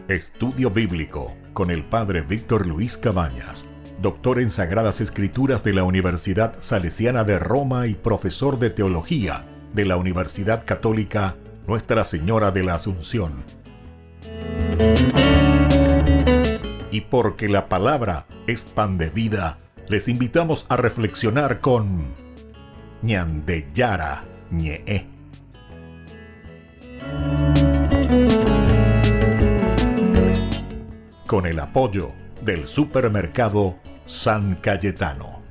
Estudio Bíblico con el Padre Víctor Luis Cabañas, doctor en Sagradas Escrituras de la Universidad Salesiana de Roma y profesor de Teología de la Universidad Católica Nuestra Señora de la Asunción. Y porque la palabra es pan de vida, les invitamos a reflexionar con Ñande Yara Ñe'e. Con el apoyo del supermercado San Cayetano.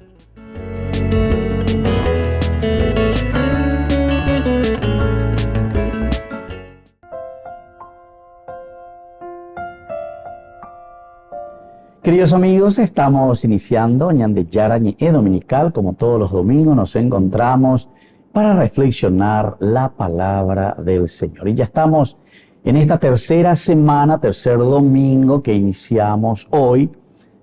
Queridos amigos, estamos iniciando Ñande Yara Ñe'e dominical. Como todos los domingos nos encontramos para reflexionar la palabra del Señor. Y ya estamos en esta tercera semana, tercer domingo que iniciamos hoy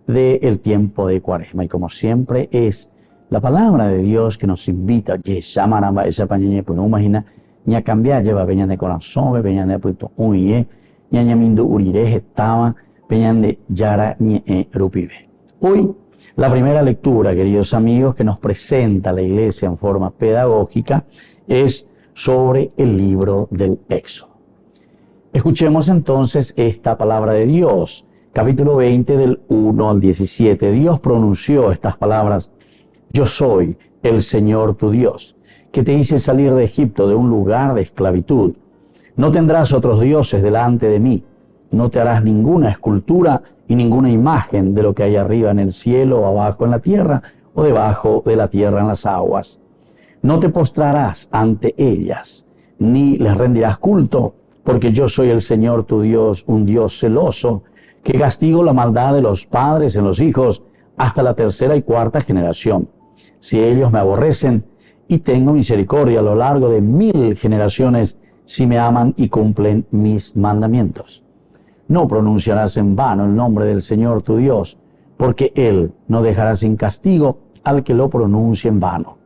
del tiempo de Cuaresma. Y como siempre es la palabra de Dios que nos invita. Esa pañeña pues no imagina ni a cambiar lleva peñan de corazón, peñan de puesto uye, ni añamindo urire estaba peñan de Yara Ñe'e rupibe. Hoy la primera lectura, queridos amigos, que nos presenta la Iglesia en forma pedagógica es sobre el libro del Éxodo. Escuchemos entonces esta palabra de Dios, capítulo 20 del 1 al 17. Dios pronunció estas palabras: Yo soy el Señor tu Dios, que te hice salir de Egipto, de un lugar de esclavitud. No tendrás otros dioses delante de mí. No te harás ninguna escultura y ninguna imagen de lo que hay arriba en el cielo, o abajo en la tierra, o debajo de la tierra en las aguas. No te postrarás ante ellas, ni les rendirás culto, porque yo soy el Señor tu Dios, un Dios celoso, que castigo la maldad de los padres en los hijos hasta la tercera y cuarta generación. Si ellos me aborrecen, y tengo misericordia a lo largo de 1000 generaciones, si me aman y cumplen mis mandamientos. No pronunciarás en vano el nombre del Señor tu Dios, porque Él no dejará sin castigo al que lo pronuncie en vano.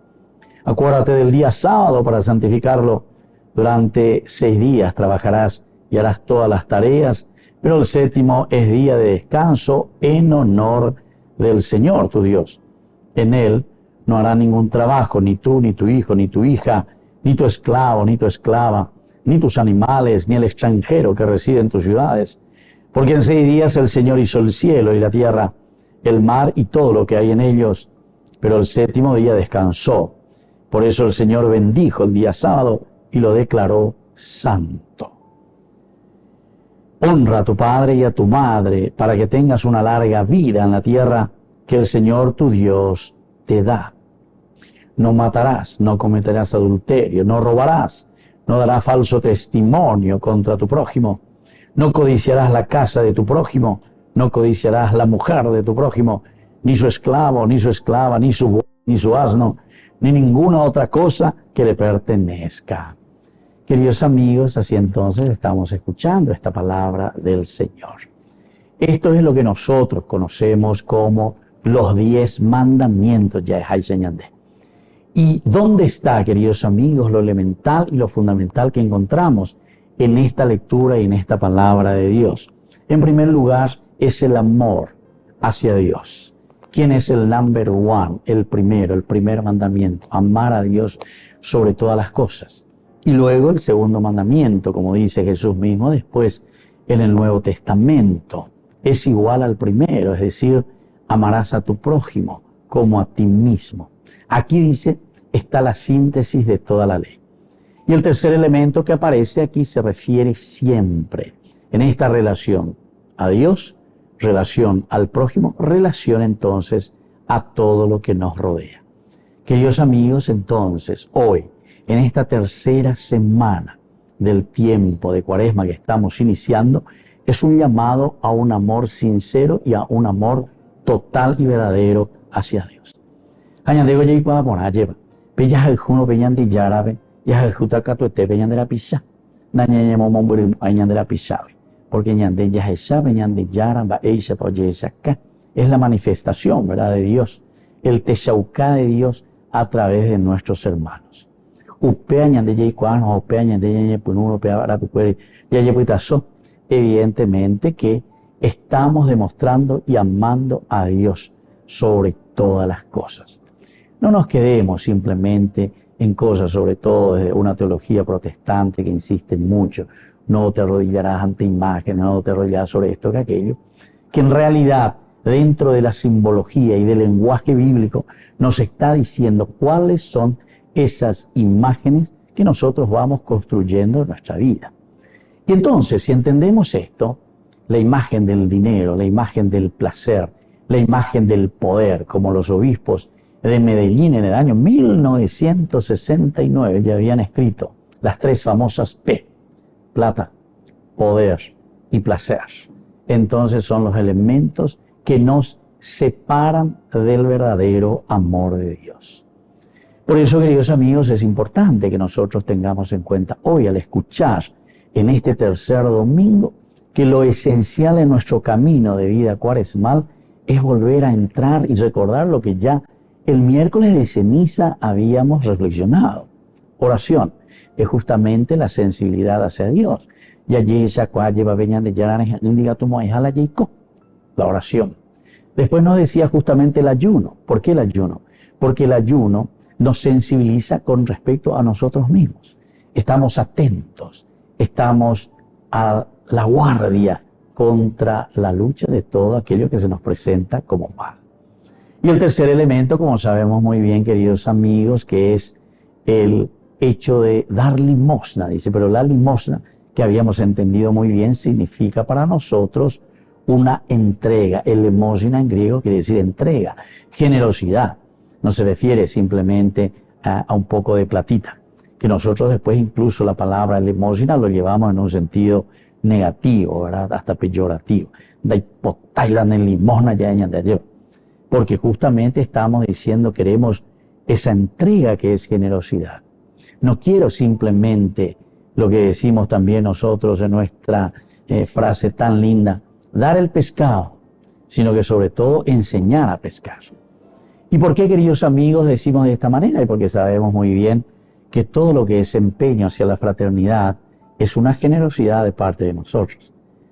Acuérdate del día sábado para santificarlo. Durante 6 días trabajarás y harás todas las tareas, pero el séptimo es día de descanso en honor del Señor tu Dios. En él no hará ningún trabajo, ni tú, ni tu hijo, ni tu hija, ni tu esclavo, ni tu esclava, ni tus animales, ni el extranjero que reside en tus ciudades. Porque en 6 días el Señor hizo el cielo y la tierra, el mar y todo lo que hay en ellos, pero el séptimo día descansó. Por eso el Señor bendijo el día sábado y lo declaró santo. Honra a tu padre y a tu madre para que tengas una larga vida en la tierra que el Señor tu Dios te da. No matarás, no cometerás adulterio, no robarás, no darás falso testimonio contra tu prójimo, no codiciarás la casa de tu prójimo, no codiciarás la mujer de tu prójimo, ni su esclavo, ni su esclava, ni su asno, ni ninguna otra cosa que le pertenezca. Queridos amigos, así entonces estamos escuchando esta palabra del Señor. Esto es lo que nosotros conocemos como los 10 mandamientos, ya es Ayseñandé. ¿Y dónde está, queridos amigos, lo elemental y lo fundamental que encontramos en esta lectura y en esta palabra de Dios? En primer lugar, es el amor hacia Dios. ¿Quién es el number one? El primer mandamiento, amar a Dios sobre todas las cosas. Y luego el segundo mandamiento, como dice Jesús mismo después en el Nuevo Testamento, es igual al primero, es decir, amarás a tu prójimo como a ti mismo. Aquí dice, está la síntesis de toda la ley. Y el tercer elemento que aparece aquí se refiere siempre en esta relación a Dios, relación al prójimo, relación entonces a todo lo que nos rodea. Queridos amigos, entonces, hoy, en esta tercera semana del tiempo de Cuaresma que estamos iniciando, es un llamado a un amor sincero y a un amor total y verdadero hacia Dios. Añandego ya iba a poner lleva. Pellas el juno peñan de yarabe, ya el jutacatu este peñan de la pizza. Daña momón añan de la pizza. Porque ñande ya esa peñan de yaraba eisa pa oye esa acá. Es la manifestación, ¿verdad?, de Dios, el Teshauká de Dios a través de nuestros hermanos. upea ñande yeikuano, upea ñande yepununo, upea baracucuere, ya yepuitazo. Evidentemente que estamos demostrando y amando a Dios sobre todas las cosas. No nos quedemos simplemente en cosas, sobre todo desde una teología protestante que insiste mucho, no te arrodillarás ante imágenes, no te arrodillarás sobre esto que aquello, que en realidad dentro de la simbología y del lenguaje bíblico nos está diciendo cuáles son esas imágenes que nosotros vamos construyendo en nuestra vida. Y entonces, si entendemos esto, la imagen del dinero, la imagen del placer, la imagen del poder, como los obispos de Medellín en el año 1969 ya habían escrito las tres famosas P: plata, poder y placer. Entonces son los elementos que nos separan del verdadero amor de Dios. Por eso, queridos amigos, es importante que nosotros tengamos en cuenta hoy, al escuchar en este tercer domingo, que lo esencial en nuestro camino de vida cuaresmal es volver a entrar y recordar lo que ya el miércoles de ceniza habíamos reflexionado. Oración es justamente la sensibilidad hacia Dios. La oración. Después nos decía justamente el ayuno. ¿Por qué el ayuno? Porque el ayuno nos sensibiliza con respecto a nosotros mismos. Estamos atentos, estamos a la guardia contra la lucha de todo aquello que se nos presenta como mal. Y el tercer elemento, como sabemos muy bien, queridos amigos, que es el hecho de dar limosna. Dice, pero la limosna, que habíamos entendido muy bien, significa para nosotros una entrega. El lemosina en griego quiere decir entrega, generosidad. No se refiere simplemente a un poco de platita, que nosotros después incluso la palabra lemosina lo llevamos en un sentido negativo, ¿verdad? Hasta peyorativo. Porque justamente estamos diciendo, queremos esa entrega que es generosidad. No quiero simplemente lo que decimos también nosotros en nuestra frase tan linda, dar el pescado, sino que sobre todo enseñar a pescar. ¿Y por qué, queridos amigos, decimos de esta manera? Y porque sabemos muy bien que todo lo que es empeño hacia la fraternidad es una generosidad de parte de nosotros.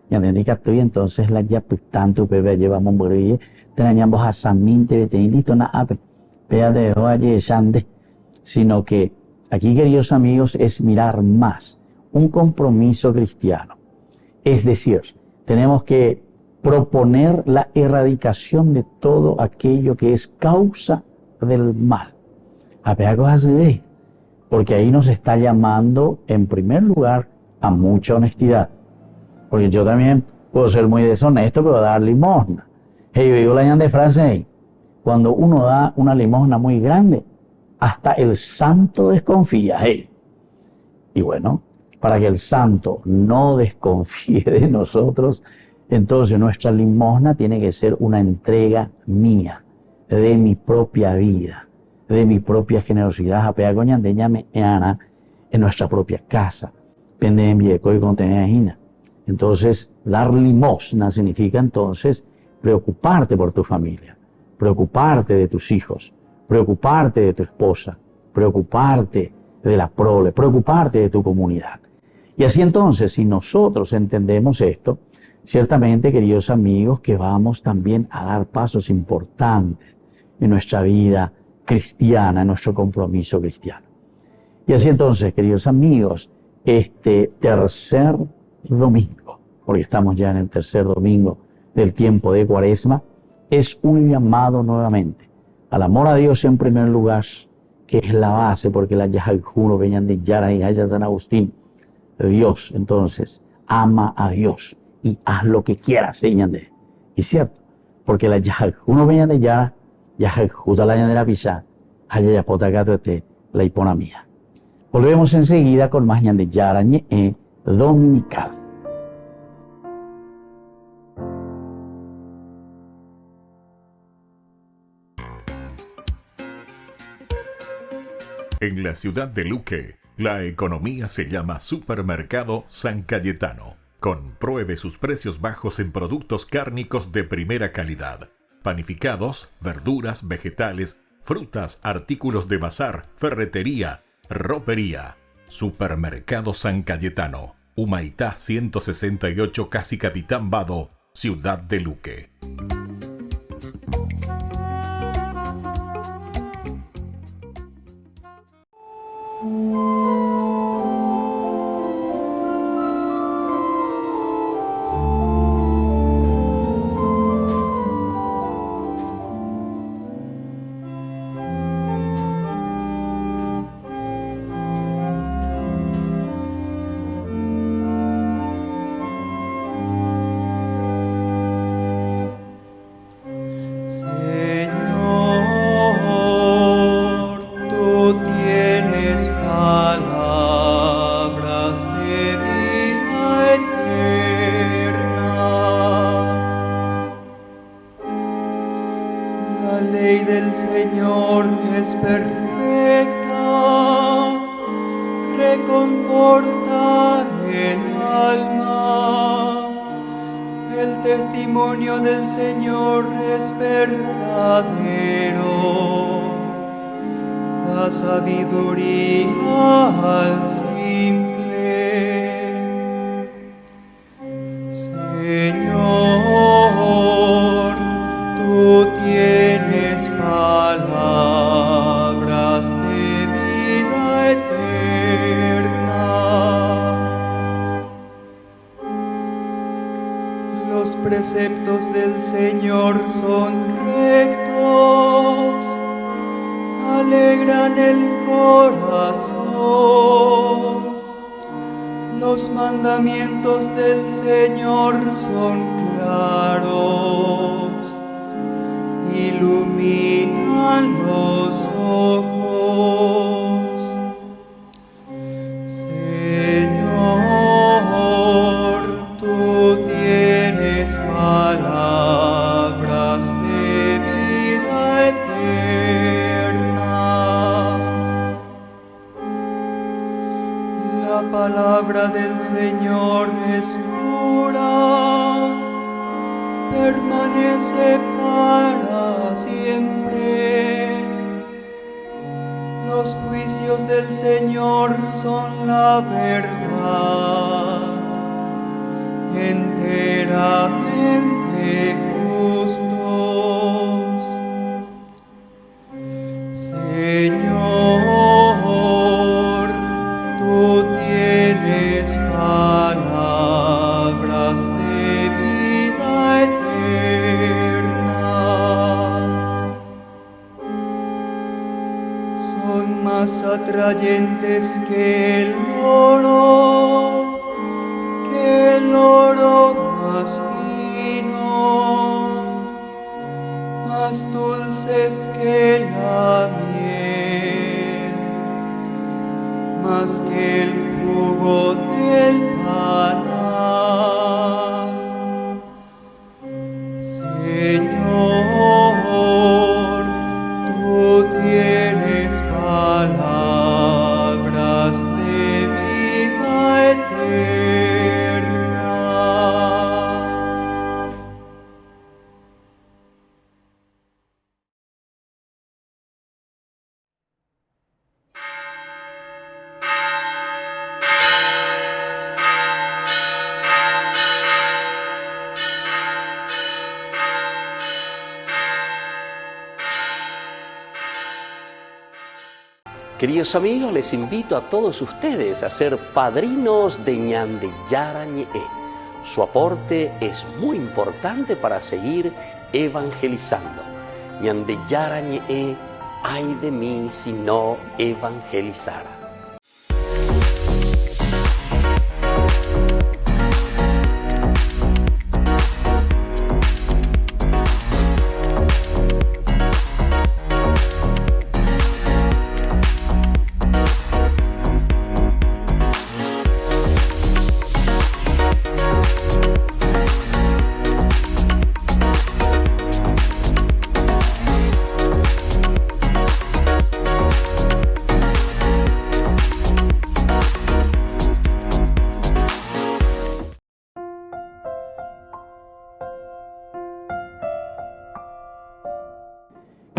Y entonces la ya pues tanto bebé llevamos morir, teníamos a saminte listo na ape, de oye shande, sino que aquí, queridos amigos, es mirar más un compromiso cristiano. Es decir, tenemos que proponer la erradicación de todo aquello que es causa del mal. Porque ahí nos está llamando, en primer lugar, a mucha honestidad. Porque yo también puedo ser muy deshonesto, pero dar limosna. Hey, yo digo la ñan de frase ahí. Cuando uno da una limosna muy grande, hasta el santo desconfía. Hey. Y bueno, para que el santo no desconfíe de nosotros, entonces nuestra limosna tiene que ser una entrega mía, de mi propia vida, de mi propia generosidad, en nuestra propia casa. Entonces, dar limosna significa entonces preocuparte por tu familia, preocuparte de tus hijos, preocuparte de tu esposa, preocuparte de la prole, preocuparte de tu comunidad. Y así entonces, si nosotros entendemos esto, ciertamente, queridos amigos, que vamos también a dar pasos importantes en nuestra vida cristiana, en nuestro compromiso cristiano. Y así entonces, queridos amigos, este tercer domingo, porque estamos ya en el tercer domingo del tiempo de Cuaresma, es un llamado nuevamente al amor a Dios en primer lugar, que es la base, porque la Yajaljuno venían de Yara y Haya San Agustín. Dios, entonces, ama a Dios y haz lo que quieras, señande. Y cierto, porque la Yajaljuno venían de Yara, Yajaljuta la ñandera Pisa, Haya Yapota Gatoete, la hipona mía. Volvemos enseguida con más ñan de Yara ñe dominical. En la ciudad de Luque, la economía se llama Supermercado San Cayetano. Compruebe sus precios bajos en productos cárnicos de primera calidad. Panificados, verduras, vegetales, frutas, artículos de bazar, ferretería, Ropería, Supermercado San Cayetano, Humaitá 168, casi Capitán Vado, Ciudad de Luque. Preceptos del Señor son rectos, alegran el corazón. Los mandamientos del Señor son claros, iluminan los ojos. Señor, tú tienes palabras de vida eterna. La palabra del Señor es pura, permanece para siempre. Los juicios del Señor son la verdad, enteramente justos. Señor, tú tienes palabras de vida eterna. Son más atrayentes que el oro más fino, más dulces que la miel, más que el jugo del panal. Señor, tú tienes palabras de vida eterna. Queridos amigos, les invito a todos ustedes a ser padrinos de Ñande Yara Ñe'e. Su aporte es muy importante para seguir evangelizando. Ñande Yara Ñe'e, ay de mí si no evangelizara.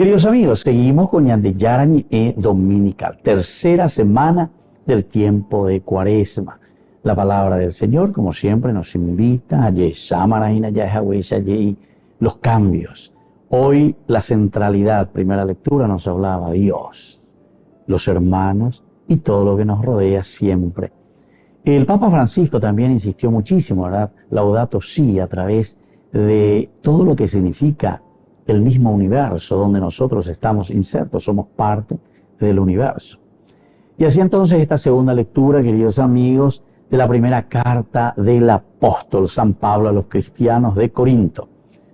Queridos amigos, seguimos con Ñande Yarañe Dominical, tercera semana del tiempo de Cuaresma. La palabra del Señor, como siempre, nos invita a los cambios. Hoy la centralidad, primera lectura, nos hablaba Dios, los hermanos y todo lo que nos rodea siempre. El Papa Francisco también insistió muchísimo, ¿verdad? Laudato Si, a través de todo lo que significa el mismo universo donde nosotros estamos insertos, somos parte del universo. Y así entonces esta segunda lectura, queridos amigos, de la primera carta del apóstol San Pablo a los cristianos de Corinto.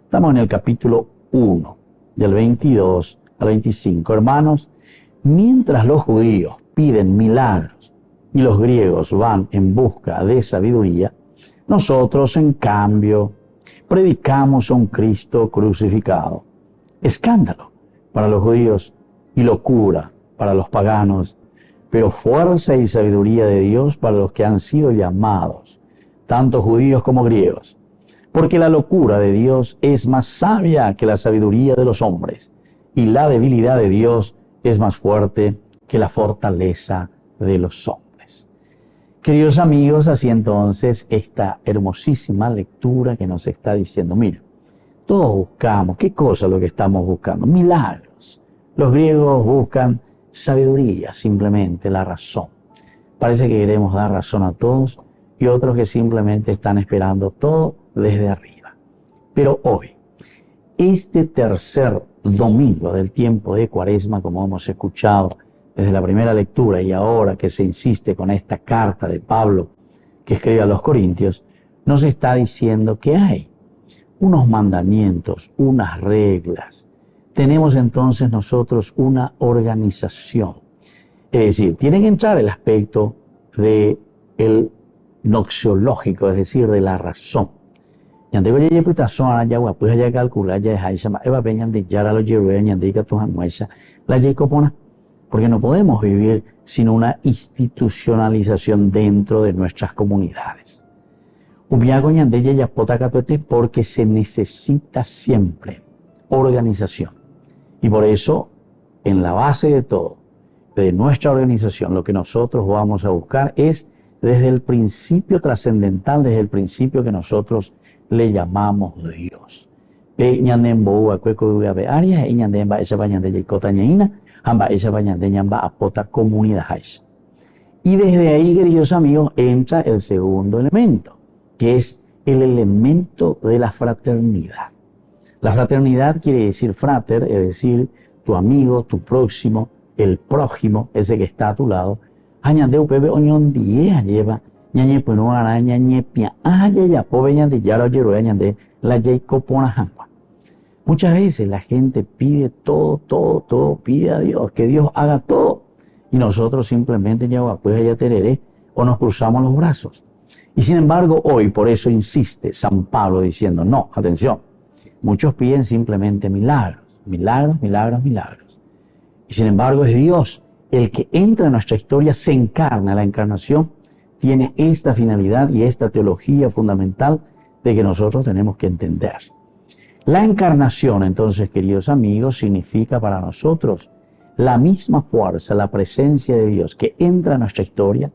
Estamos en el capítulo 1, del 22 al 25. Hermanos, mientras los judíos piden milagros y los griegos van en busca de sabiduría, nosotros, en cambio, predicamos a un Cristo crucificado. Escándalo para los judíos y locura para los paganos, pero fuerza y sabiduría de Dios para los que han sido llamados, tanto judíos como griegos. Porque la locura de Dios es más sabia que la sabiduría de los hombres, y la debilidad de Dios es más fuerte que la fortaleza de los hombres. Queridos amigos, así entonces esta hermosísima lectura que nos está diciendo, mira, todos buscamos, ¿qué cosa es lo que estamos buscando? Milagros. Los griegos buscan sabiduría, simplemente la razón. Parece que queremos dar razón a todos y otros que simplemente están esperando todo desde arriba. Pero hoy, este tercer domingo del tiempo de Cuaresma, como hemos escuchado desde la primera lectura y ahora que se insiste con esta carta de Pablo que escribe a los Corintios, nos está diciendo que hay unos mandamientos, unas reglas. Tenemos entonces nosotros una organización. Es decir, tiene que entrar el aspecto del noxiológico, es decir, de la razón. Porque no podemos vivir sin una institucionalización dentro de nuestras comunidades. Porque se necesita siempre organización. Y por eso, en la base de todo, de nuestra organización, lo que nosotros vamos a buscar es desde el principio trascendental, desde el principio que nosotros le llamamos Dios. Y desde ahí, queridos amigos, entra el segundo elemento, que es el elemento de la fraternidad. La fraternidad quiere decir frater, es decir, tu amigo, tu próximo, el prójimo, ese que está a tu lado. Muchas veces la gente pide todo, pide a Dios, que Dios haga todo. Y nosotros simplemente o nos cruzamos los brazos. Y sin embargo, hoy, por eso insiste San Pablo diciendo, no, atención, muchos piden simplemente milagros. Y sin embargo es Dios el que entra en nuestra historia, se encarna. La encarnación tiene esta finalidad y esta teología fundamental de que nosotros tenemos que entender. La encarnación, entonces, queridos amigos, significa para nosotros la misma fuerza, la presencia de Dios que entra en nuestra historia,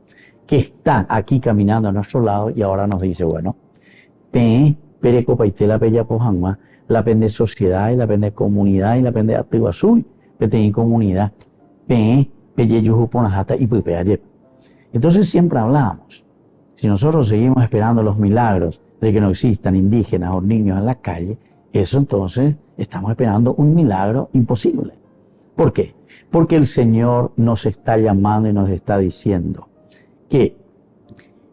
que está aquí caminando a nuestro lado y ahora nos dice, bueno, la pende sociedad y la pende comunidad y la pende activación, en comunidad, entonces siempre hablamos, si nosotros seguimos esperando los milagros de que no existan indígenas o niños en la calle, eso entonces estamos esperando un milagro imposible. ¿Por qué? Porque el Señor nos está llamando y nos está diciendo que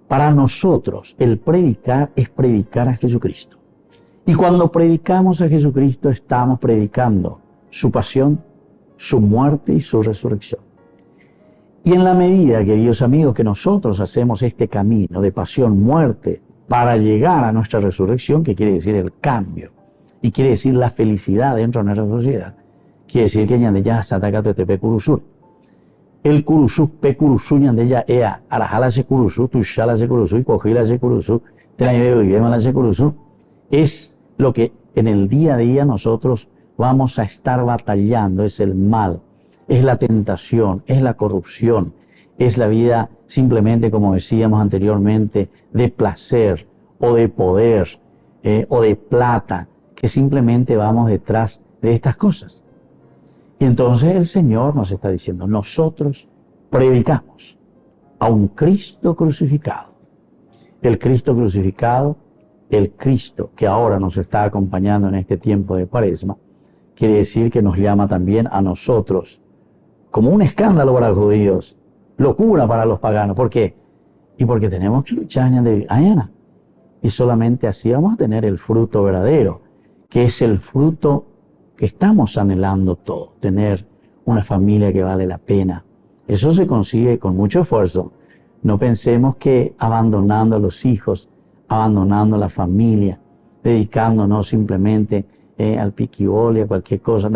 para nosotros el predicar es predicar a Jesucristo. Y cuando predicamos a Jesucristo estamos predicando su pasión, su muerte y su resurrección. Y en la medida, queridos amigos, que nosotros hacemos este camino de pasión, muerte, para llegar a nuestra resurrección, que quiere decir el cambio, y quiere decir la felicidad dentro de nuestra sociedad, quiere decir que ñandeya sataka tepe kurusur. El kurusú, pe kurusú ñandeya ea, arajala se kurusú, tushala se kurusú, y cogila se kurusú, trae y la se kurusú, es lo que en el día a día nosotros vamos a estar batallando es el mal, es la tentación, es la corrupción, es la vida simplemente, como decíamos anteriormente, de placer o de poder o de plata, que simplemente vamos detrás de estas cosas. Y entonces el Señor nos está diciendo, nosotros predicamos a un Cristo crucificado. El Cristo crucificado, el Cristo que ahora nos está acompañando en este tiempo de Cuaresma, quiere decir que nos llama también a nosotros como un escándalo para los judíos, locura para los paganos. ¿Por qué? Y porque tenemos que luchar mañana. Y solamente así vamos a tener el fruto verdadero, que es el fruto que estamos anhelando todos, tener una familia que vale la pena. Eso se consigue con mucho esfuerzo. No pensemos que abandonando a los hijos, abandonando a la familia, dedicándonos simplemente al piquibol y a cualquier cosa,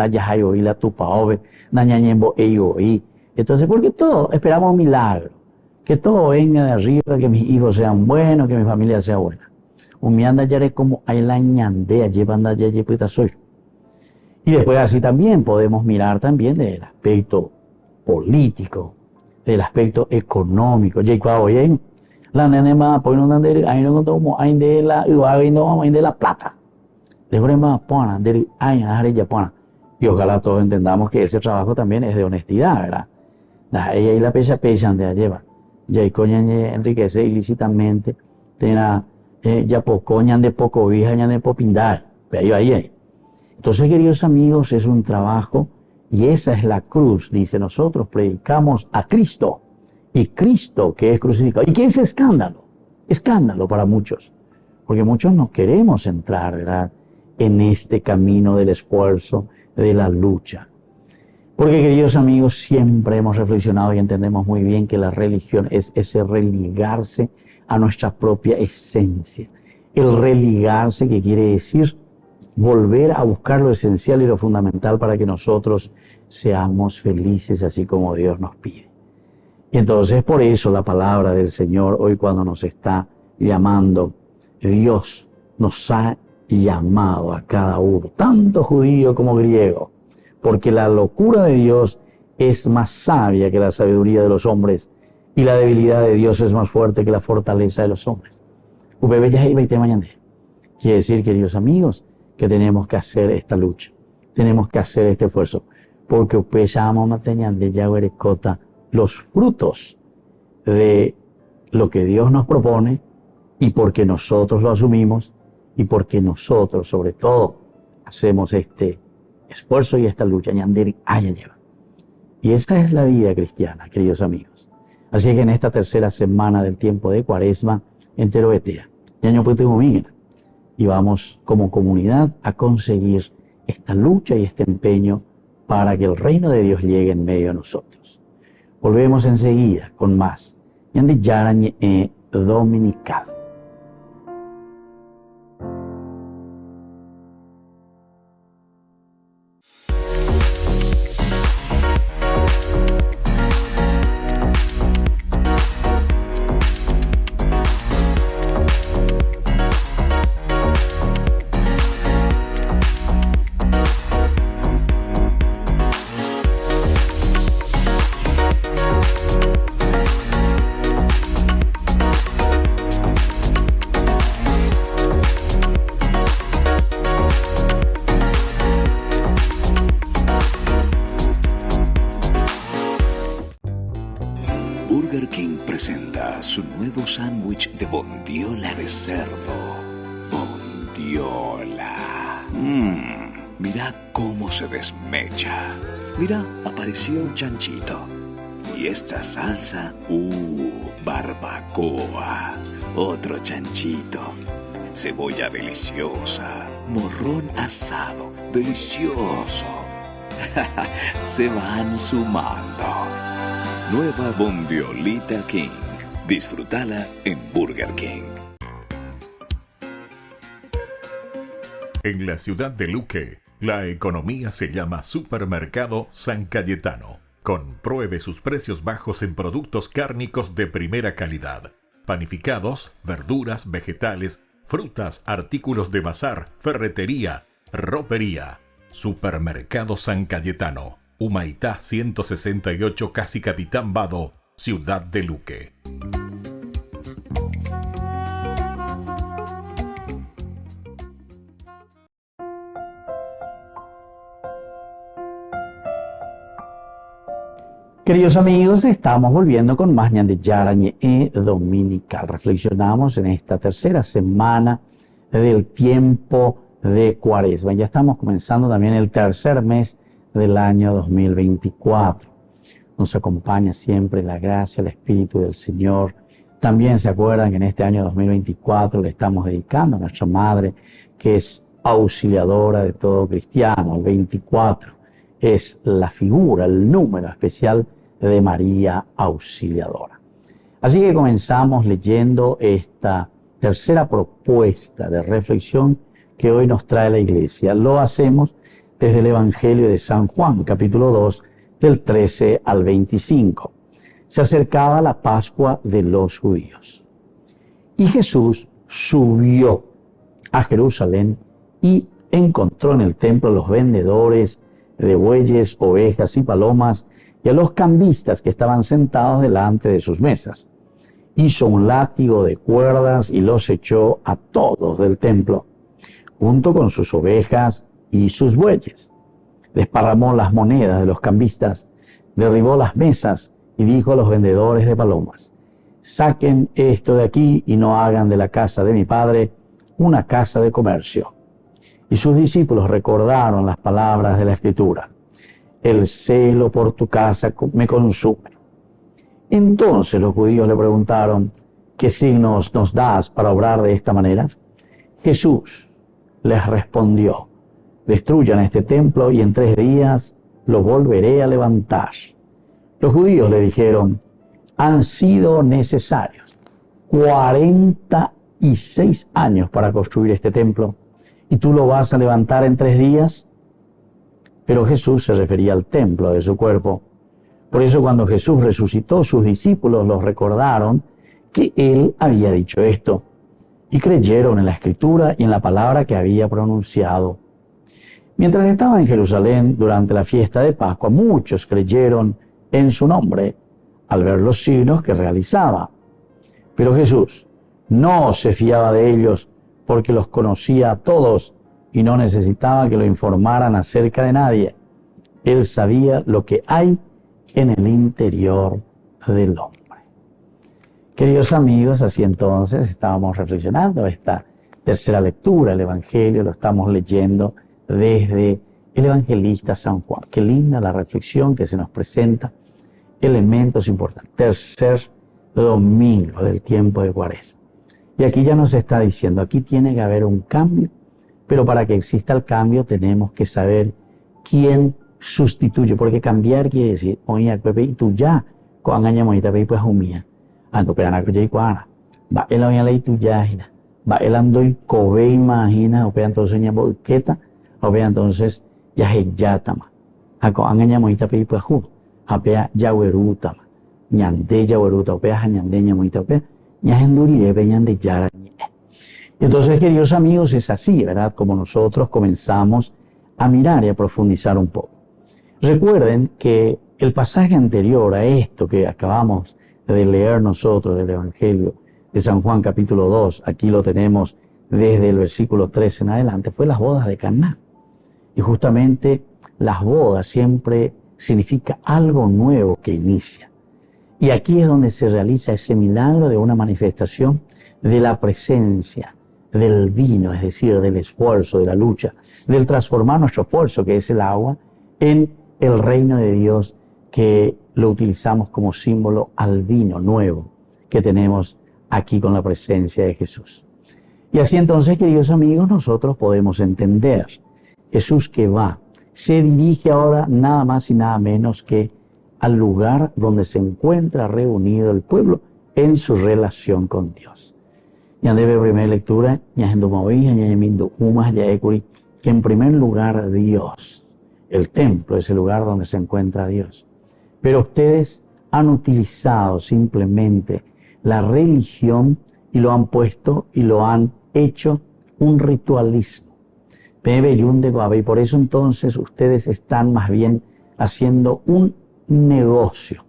entonces, porque todos esperamos un milagro, que todo venga de arriba, que mis hijos sean buenos, que mi familia sea buena. Umianda ya como hay la ñandea, llevanda ya soy. Y después así también podemos mirar también del aspecto político, del aspecto económico. La nene más pues no de ahí no tomo ahí de la plata. De brema pona de ahí ya pona. Y ojalá todos entendamos que ese trabajo también es de honestidad, ¿verdad? Ella y la pesa de lleva. Ya y coñan enriquece ilícitamente, tena ya pocoñan de poco vieja, de popindar. Pero ahí. Entonces, queridos amigos, es un trabajo y esa es la cruz. Dice, nosotros predicamos a Cristo y Cristo que es crucificado. ¿Y qué es escándalo? Escándalo para muchos, porque muchos no queremos entrar, ¿verdad?, en este camino del esfuerzo, de la lucha. Porque, queridos amigos, siempre hemos reflexionado y entendemos muy bien que la religión es ese religarse a nuestra propia esencia. El religarse, que quiere decir volver a buscar lo esencial y lo fundamental para que nosotros seamos felices así como Dios nos pide. Y entonces por eso la palabra del Señor hoy cuando nos está llamando, Dios nos ha llamado a cada uno, tanto judío como griego, porque la locura de Dios es más sabia que la sabiduría de los hombres y la debilidad de Dios es más fuerte que la fortaleza de los hombres. Quiere decir, queridos amigos, que tenemos que hacer esta lucha, tenemos que hacer este esfuerzo, porque los frutos de lo que Dios nos propone y porque nosotros lo asumimos y porque nosotros, sobre todo, hacemos este esfuerzo y esta lucha. Y esa es la vida cristiana, queridos amigos. Así que en esta tercera semana del tiempo de Cuaresma, entero etea, y vamos como comunidad a conseguir esta lucha y este empeño para que el reino de Dios llegue en medio de nosotros. Volvemos enseguida con más Ñande Yarañe Dominical. Burger King presenta su nuevo sándwich de bondiola de cerdo. Bondiola. Mira cómo se desmecha. Mira, apareció un chanchito. Y esta salsa, barbacoa. Otro chanchito. Cebolla deliciosa. Morrón asado, delicioso. Se van sumando. Nueva Bondiolita King. Disfrútala en Burger King. En la ciudad de Luque, la economía se llama Supermercado San Cayetano. Compruebe sus precios bajos en productos cárnicos de primera calidad. Panificados, verduras, vegetales, frutas, artículos de bazar, ferretería, ropería. Supermercado San Cayetano, Humaitá 168, Casi Capitán Vado, Ciudad de Luque. Queridos amigos, estamos volviendo con más Ñan de Yarañe Dominical. Reflexionamos en esta tercera semana del tiempo de Cuaresma. Ya estamos comenzando también el tercer mes del año 2024. Nos acompaña siempre la gracia, el Espíritu del Señor. También se acuerdan que en este año 2024 le estamos dedicando a nuestra Madre, que es auxiliadora de todo cristiano. El 24 es la figura, el número especial de María Auxiliadora. Así que comenzamos leyendo esta tercera propuesta de reflexión que hoy nos trae la Iglesia. Lo hacemos desde el Evangelio de San Juan, capítulo 2, del 13 al 25. Se acercaba la Pascua de los judíos. Y Jesús subió a Jerusalén y encontró en el templo los vendedores de bueyes, ovejas y palomas y a los cambistas que estaban sentados delante de sus mesas. Hizo un látigo de cuerdas y los echó a todos del templo, junto con sus ovejas y sus bueyes. Desparramó las monedas de los cambistas, derribó las mesas y dijo a los vendedores de palomas: saquen esto de aquí y no hagan de la casa de mi Padre una casa de comercio. Y sus discípulos recordaron las palabras de la Escritura: el celo por tu casa me consume. Entonces los judíos le preguntaron: ¿qué signos nos das para obrar de esta manera? Jesús les respondió: destruyan este templo y en 3 días lo volveré a levantar. Los judíos le dijeron: han sido necesarios 46 años para construir este templo, ¿y tú lo vas a levantar en 3 días? Pero Jesús se refería al templo de su cuerpo. Por eso cuando Jesús resucitó, sus discípulos los recordaron que Él había dicho esto, y creyeron en la Escritura y en la palabra que había pronunciado. Mientras estaba en Jerusalén durante la fiesta de Pascua, muchos creyeron en su nombre al ver los signos que realizaba. Pero Jesús no se fiaba de ellos porque los conocía a todos y no necesitaba que lo informaran acerca de nadie. Él sabía lo que hay en el interior del hombre. Queridos amigos, así entonces estábamos reflexionando esta tercera lectura, el Evangelio, lo estamos leyendo desde el evangelista San Juan. Qué linda la reflexión que se nos presenta, elementos importantes. Tercer domingo del tiempo de Cuaresma. Y aquí ya nos está diciendo, aquí tiene que haber un cambio, pero para que exista el cambio tenemos que saber quién sustituye, porque cambiar quiere decir, oye, y tú ya, con año monita, pues humía, ando pero anaco y cuana, va el oye ley tú ya, va el ando y cobe imagina, o pea entonces ña bolqueta, o pea entonces ya heyatama, a con año monita, pues ju, a pea yahuerutama, ñande yahueruta, o pea ñande ña monita, o pea ña endurire, peñan de yara. Entonces, queridos amigos, es así, ¿verdad? Como nosotros comenzamos a mirar y a profundizar un poco. Recuerden que el pasaje anterior a esto que acabamos de leer nosotros del Evangelio de San Juan capítulo 2, aquí lo tenemos desde el versículo 13 en adelante, fue las bodas de Caná. Y justamente las bodas siempre significa algo nuevo que inicia. Y aquí es donde se realiza ese milagro de una manifestación de la presencia del vino, es decir, del esfuerzo, de la lucha, del transformar nuestro esfuerzo, que es el agua, en el reino de Dios, que lo utilizamos como símbolo al vino nuevo que tenemos aquí con la presencia de Jesús. Y así entonces, queridos amigos, nosotros podemos entender Jesús que va, se dirige ahora nada más y nada menos que al lugar donde se encuentra reunido el pueblo en su relación con Dios. Ya debe primera lectura, ya en que en primer lugar Dios, el templo es el lugar donde se encuentra Dios. Pero ustedes han utilizado simplemente la religión y lo han puesto y lo han hecho un ritualismo. Bebe yunde goabe. Y por eso entonces ustedes están más bien haciendo un negocio.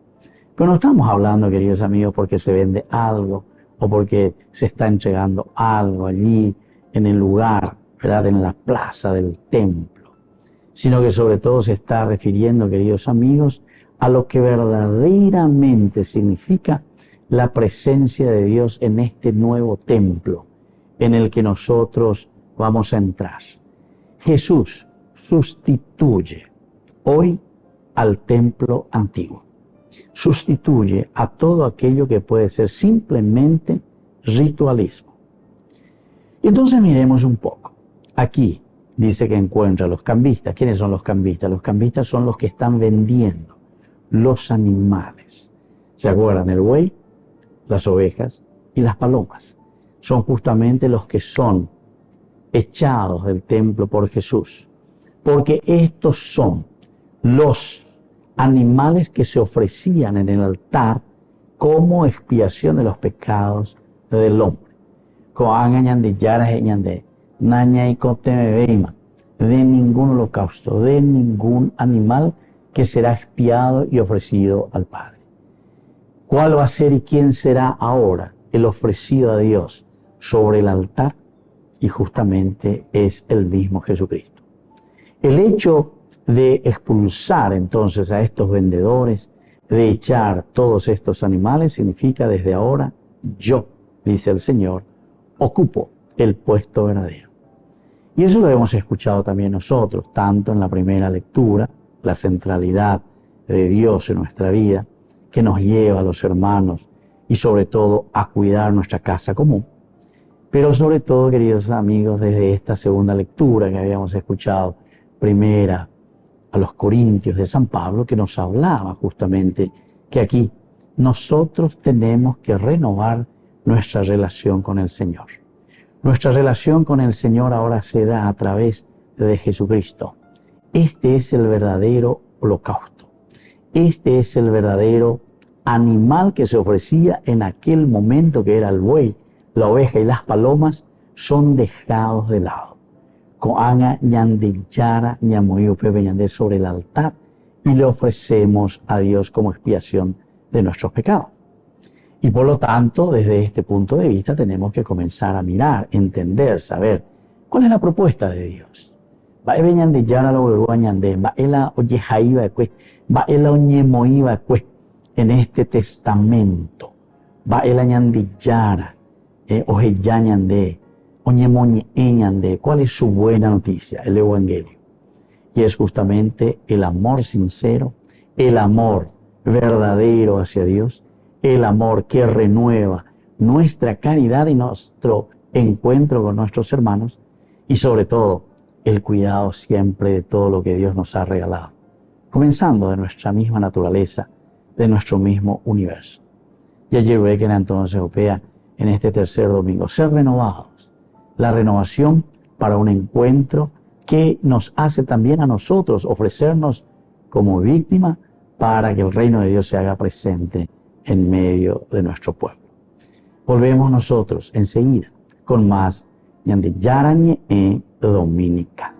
Pero no estamos hablando, queridos amigos, porque se vende algo o porque se está entregando algo allí en el lugar, ¿verdad?, en la plaza del templo, sino que sobre todo se está refiriendo, queridos amigos, a lo que verdaderamente significa la presencia de Dios en este nuevo templo en el que nosotros vamos a entrar. Jesús sustituye hoy al templo antiguo. Sustituye a todo aquello que puede ser simplemente ritualismo. Y entonces miremos un poco. Aquí dice que encuentra los cambistas. ¿Quiénes son los cambistas? Los cambistas son los que están vendiendo los animales. ¿Se acuerdan? El buey, las ovejas y las palomas. Son justamente los que son echados del templo por Jesús. Porque estos son los animales que se ofrecían en el altar como expiación de los pecados del hombre. De ningún holocausto, de ningún animal que será expiado y ofrecido al Padre. ¿Cuál va a ser y quién será ahora el ofrecido a Dios sobre el altar? Y justamente es el mismo Jesucristo. El hecho de expulsar entonces a estos vendedores, de echar todos estos animales, significa desde ahora yo, dice el Señor, ocupo el puesto verdadero. Y eso lo hemos escuchado también nosotros, tanto en la primera lectura, la centralidad de Dios en nuestra vida, que nos lleva a los hermanos y sobre todo a cuidar nuestra casa común. Pero sobre todo, queridos amigos, desde esta segunda lectura que habíamos escuchado, primera a los Corintios de San Pablo, que nos hablaba justamente que aquí nosotros tenemos que renovar nuestra relación con el Señor. Nuestra relación con el Señor ahora se da a través de Jesucristo. Este es el verdadero holocausto. Este es el verdadero animal que se ofrecía en aquel momento, que era el buey, la oveja y las palomas, son dejados de lado. Coanga ñande yara ñamoyo pepe ñande sobre el altar y le ofrecemos a Dios como expiación de nuestros pecados. Y por lo tanto, desde este punto de vista tenemos que comenzar a mirar, entender, saber cuál es la propuesta de Dios. Va ñande yara lo verúa ñande, va ela oyejaiva cue, va ela oñemoiva cue en este testamento, va ela ñande yara, ojeya ñande, oñemoñe ñande. ¿Cuál es su buena noticia? El Evangelio. Y es justamente el amor sincero, el amor verdadero hacia Dios, el amor que renueva nuestra caridad y nuestro encuentro con nuestros hermanos, y sobre todo el cuidado siempre de todo lo que Dios nos ha regalado, comenzando de nuestra misma naturaleza, de nuestro mismo universo. Y ayer ve que entonces opea en este tercer domingo, ser renovados. La renovación para un encuentro que nos hace también a nosotros ofrecernos como víctima para que el reino de Dios se haga presente en medio de nuestro pueblo. Volvemos nosotros enseguida con más Ñande Yarañe e Dominica.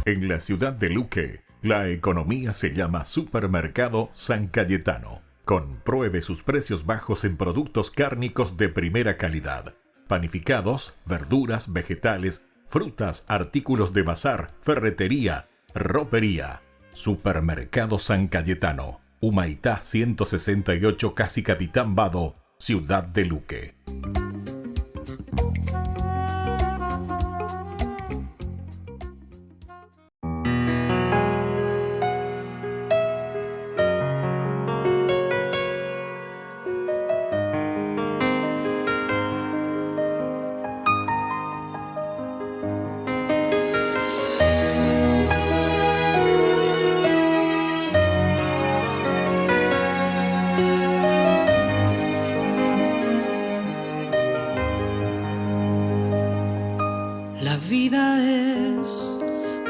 En la ciudad de Luque, la economía se llama Supermercado San Cayetano. Compruebe sus precios bajos en productos cárnicos de primera calidad. Panificados, verduras, vegetales, frutas, artículos de bazar, ferretería, ropería. Supermercado San Cayetano, Humaitá 168, Casi Capitán Vado, ciudad de Luque.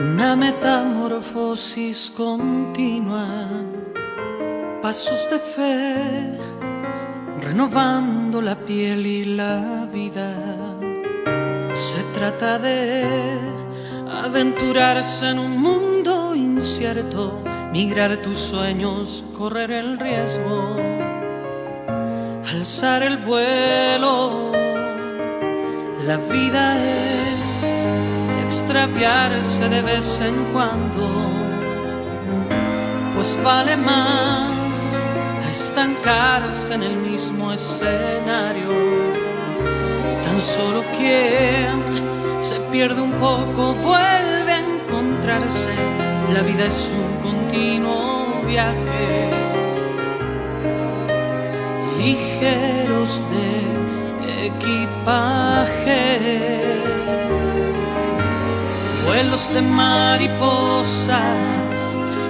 Una metamorfosis continua, Pasos de fe, renovando la piel y la vida. Se trata de aventurarse en un mundo incierto, migrar tus sueños, correr el riesgo, alzar el vuelo. La vida es extraviarse de vez en cuando, pues vale más a estancarse en el mismo escenario. Tan solo quien se pierde un poco vuelve a encontrarse. La vida es un continuo viaje, ligeros de equipaje, vuelos de mariposas,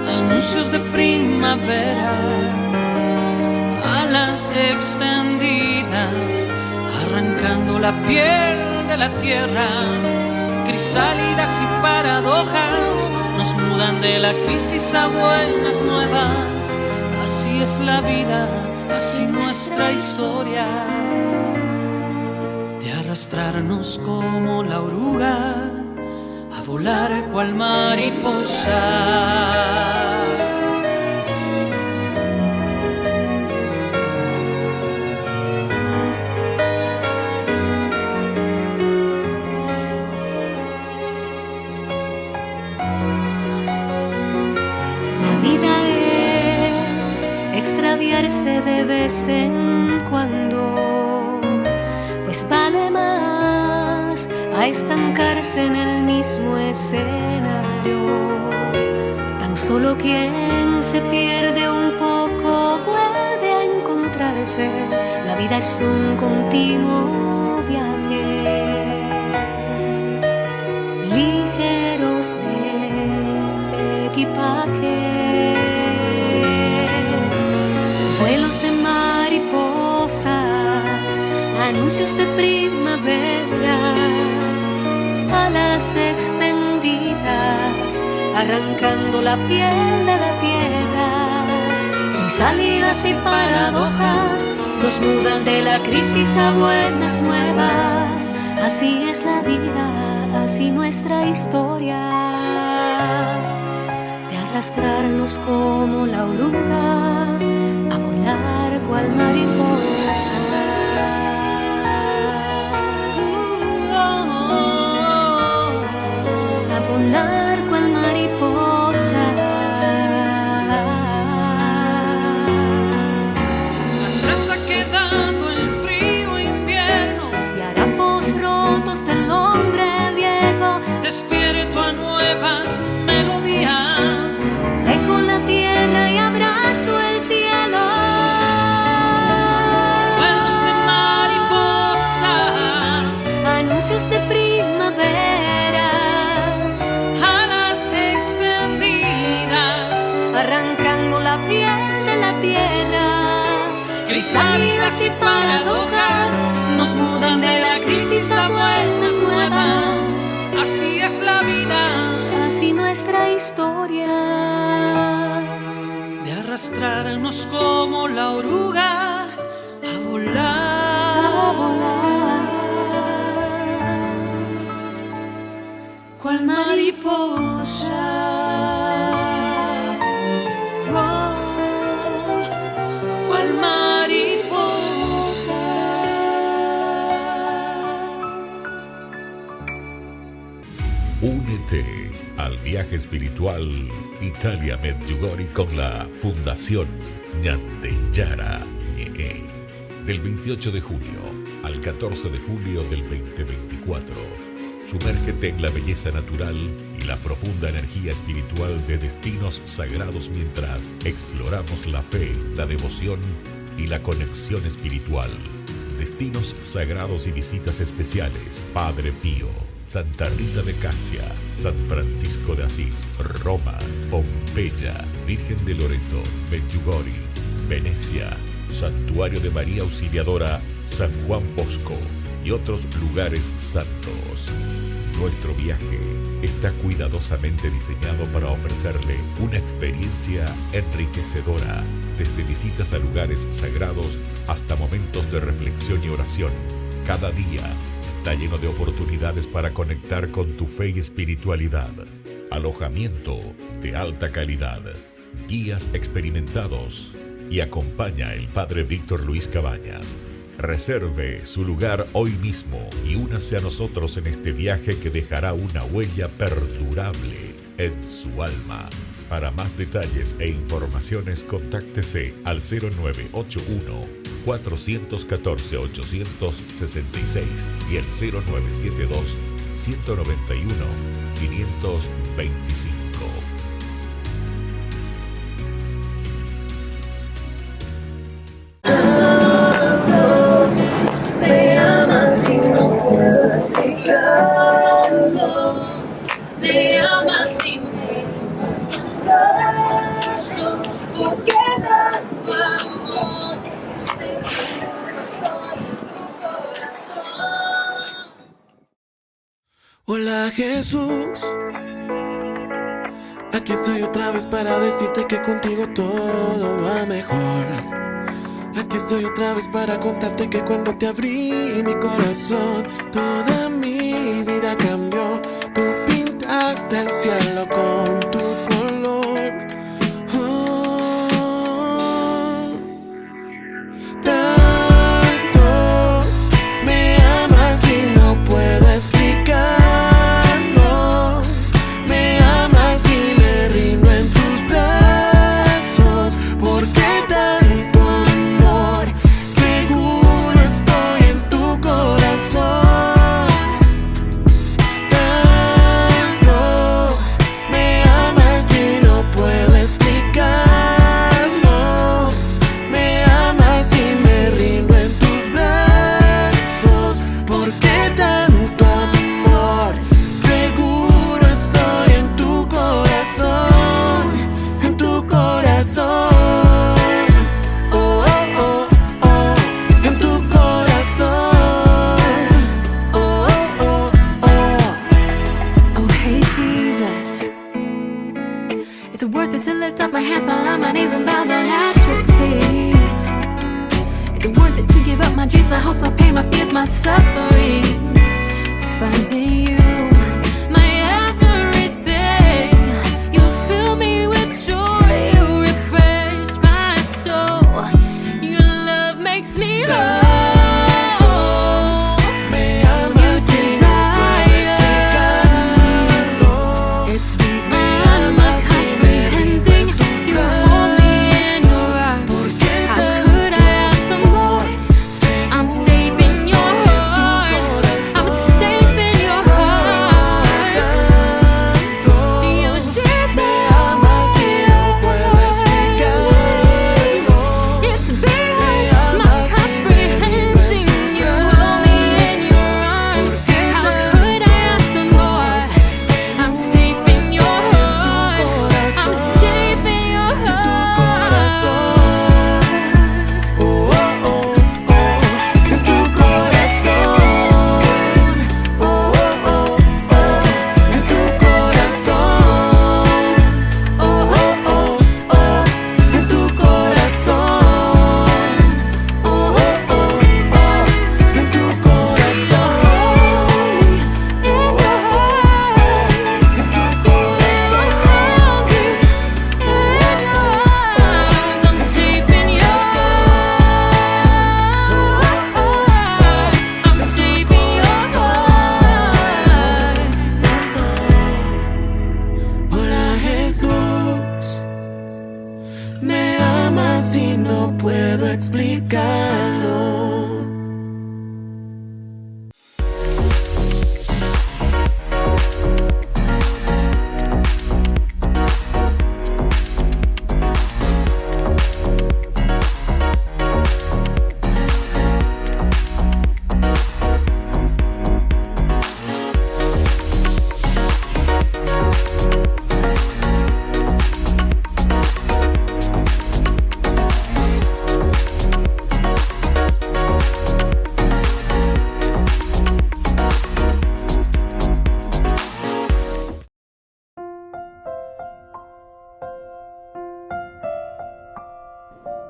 anuncios de primavera, alas extendidas, arrancando la piel de la tierra. Crisálidas y paradojas nos mudan de la crisis a buenas nuevas. Así es la vida, así nuestra historia, de arrastrarnos como la oruga, a volar cual mariposa. Extraviarse de vez en cuando, pues vale más a estancarse en el mismo escenario. Tan solo quien se pierde un poco vuelve a encontrarse. La vida es un continuo viaje, ligeros de equipaje, vuelos de mariposas, anuncios de primavera, alas extendidas, arrancando la piel de la tierra. Crisálidas y paradojas nos mudan de la crisis a buenas nuevas. Así es la vida, así nuestra historia, de arrastrarnos como la oruga, a volar cual mariposa. A volar cual mariposa. Atrás ha quedado el frío invierno Y harapos rotos del hombre viejo. despierto a nuevas melodías. Dejo la tierra y abrazo el cielo. Vuelos de mariposas, Anuncios de primavera, alas extendidas, arrancando la piel de la tierra. crisálidas y paradojas nos mudan de la crisis a buenas nuevas. Así es la vida, Así nuestra historia, de arrastrarnos como la oruga, a volar, a volar cual mariposa. Oh, cual mariposa. Únete al viaje espiritual Italia Medjugorje con la Fundación Ñande Yara Ñe. Del 28 de junio al 14 de julio del 2024. Sumérgete en la belleza natural y la profunda energía espiritual de destinos sagrados mientras exploramos la fe, la devoción y la conexión espiritual. Destinos sagrados y visitas especiales: Padre Pío, Santa Rita de Casia, San Francisco de Asís, Roma, Pompeya, Virgen de Loreto, Medjugorje, Venecia, Santuario de María Auxiliadora, San Juan Bosco y otros lugares santos. Nuestro viaje está cuidadosamente diseñado para ofrecerle una experiencia enriquecedora, desde visitas a lugares sagrados hasta momentos de reflexión y oración. Cada día está lleno de oportunidades para conectar con tu fe y espiritualidad. Alojamiento de alta calidad, guías experimentados y acompaña el Padre Víctor Luis Cabañas. Reserve su lugar hoy mismo y únase a nosotros en este viaje que dejará una huella perdurable en su alma. Para más detalles e informaciones, contáctese al 0981-414-866 y el 0972-191-525. Hola Jesús, aquí estoy otra vez para decirte que contigo todo va mejor. Aquí estoy otra vez para contarte que cuando te abrí mi corazón, toda mi vida cambió. Tú pintaste el cielo con tu color. Tanto me amas y no puedo explicar.